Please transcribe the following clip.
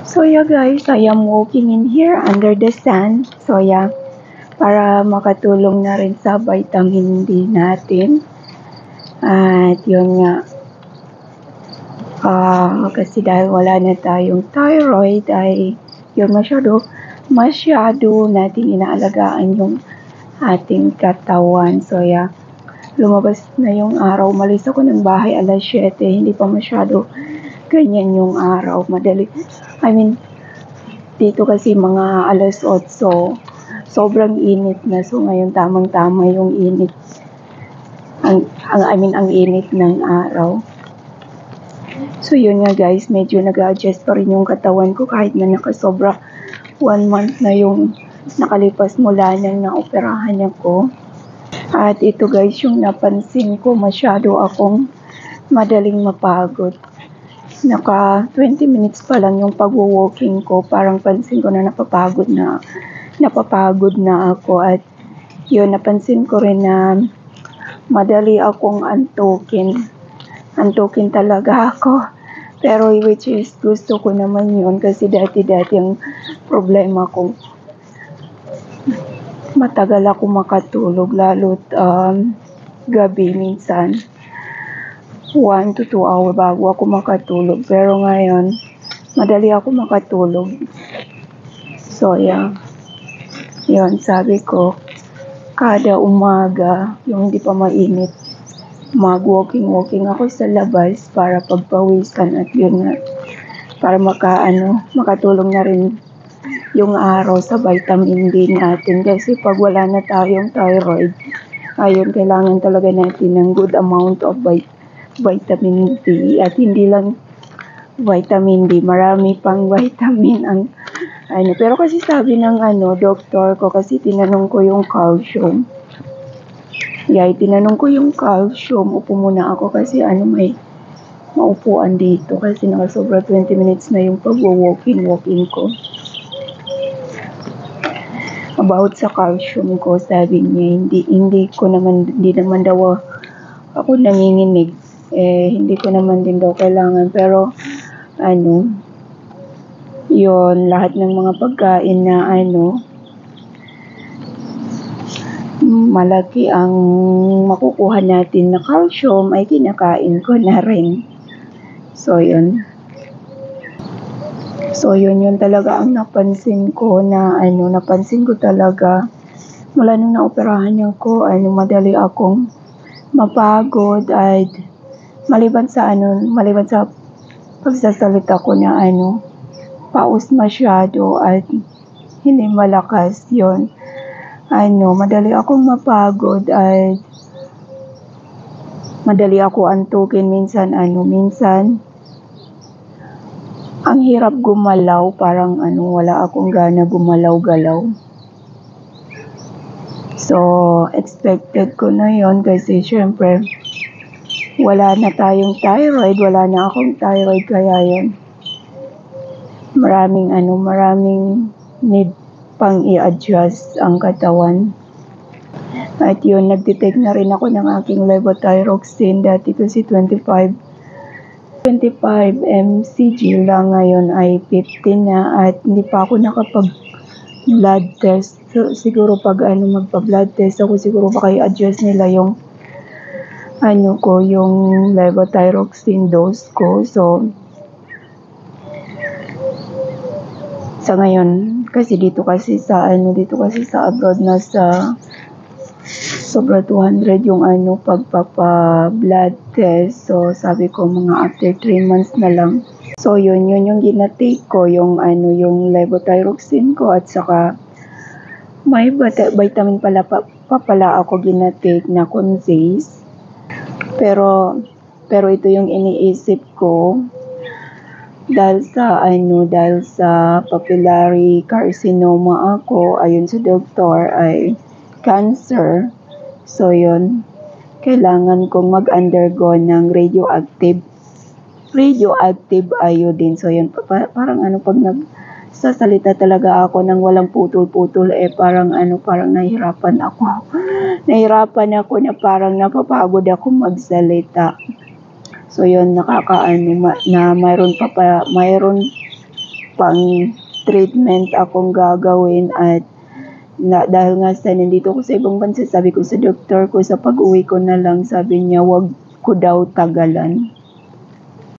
So yeah guys, I am walking in here under the sun. So yeah, para makatulong na rin sa vitamin D natin. At yun nga, kasi dahil wala na tayong thyroid ay yun masyado natin inaalagaan yung ating katawan. So yeah, lumabas na yung araw. Malis ako ng bahay alas 7, hindi pa masyado ganyan yung araw. Dito kasi mga alas 8, sobrang init na. So ngayon tamang-tama yung init. Ang init ng araw. So yun nga guys, medyo nag-adjust pa rin yung katawan ko kahit na nakasobra 1 month na yung nakalipas mula nang naoperahan ako. At ito guys, yung napansin ko, masyado akong madaling mapagod. Naka 20 minutes pa lang yung pag-walking ko, parang pansin ko na napapagod na ako. At yun, napansin ko rin na madali akong antukin talaga ako. Pero which is gusto ko naman yun kasi dati ang problema ko, matagal ako makatulog, lalo't gabi minsan 1 to 2 hour bago ako makatulog. Pero ngayon, madali ako makatulog. So yeah, yun, sabi ko, kada umaga, yung hindi pa mainit, mag-walking ako sa labas para pagpawisan. At yun nga, para makatulong na rin yung araw sa vitamin D natin. Kasi pag wala na tayong thyroid, ayun, kailangan talaga natin ng good amount of vitamin D. At hindi lang vitamin D, marami pang vitamin ang pero kasi sabi ng doktor ko, kasi tinanong ko yung calcium. Tinanong ko yung calcium. Upo muna ako kasi may maupuan dito kasi nakasobra 20 minutes na yung pag-walking ko. About sa calcium ko, sabi niya, hindi naman daw ako nanginginig. Hindi ko naman din daw kailangan. Pero, yun, lahat ng mga pagkain na malaki ang makukuha natin na calcium ay kinakain ko na rin. So, yun. Yun talaga ang napansin ko talaga mula nung naoperahan ako, madali akong mapagod. At maliban sa pagsasalita ko na paus masyado at hindi malakas, yun, madali akong mapagod at madali ako antukin. Minsan ang hirap gumalaw, parang wala akong gana gumalaw-galaw. So, expected ko na yon kasi syempre, wala na tayong thyroid, wala na akong thyroid, kaya yun, maraming need pang i-adjust ang katawan. At yun, nag-detect na rin ako ng aking levothyroxine. Dati kasi 25 mcg lang, ngayon ay 15 na. At hindi pa ako nakapag-blood test. So, siguro pag magpa-blood test ako, siguro baka i-adjust nila yung yung levothyroxine dose ko. So, sa ngayon, kasi dito kasi sa abroad, nasa sobra 200 yung pagpapa-blood test. So, sabi ko mga after 3 months na lang. So, yun yung ginatake ko, yung levothyroxine ko, at saka may vitamin pala ako ginatake na Conzace. Pero ito yung iniisip ko, dahil sa papillary carcinoma ako, ayon sa doktor ay cancer. So yun, kailangan kong mag-undergo ng radioactive iodine. So yun, parang pag nagsasalita talaga ako ng walang putol-putol, parang nahihirapan ako. Nahihirapan ako na parang napapagod ako magsalita. So yun, na mayroon pang treatment akong gagawin at dahil nga sa nandito ko sa ibang bansa, sabi ko sa doktor ko sa pag-uwi ko na lang, sabi niya wag ko daw tagalan.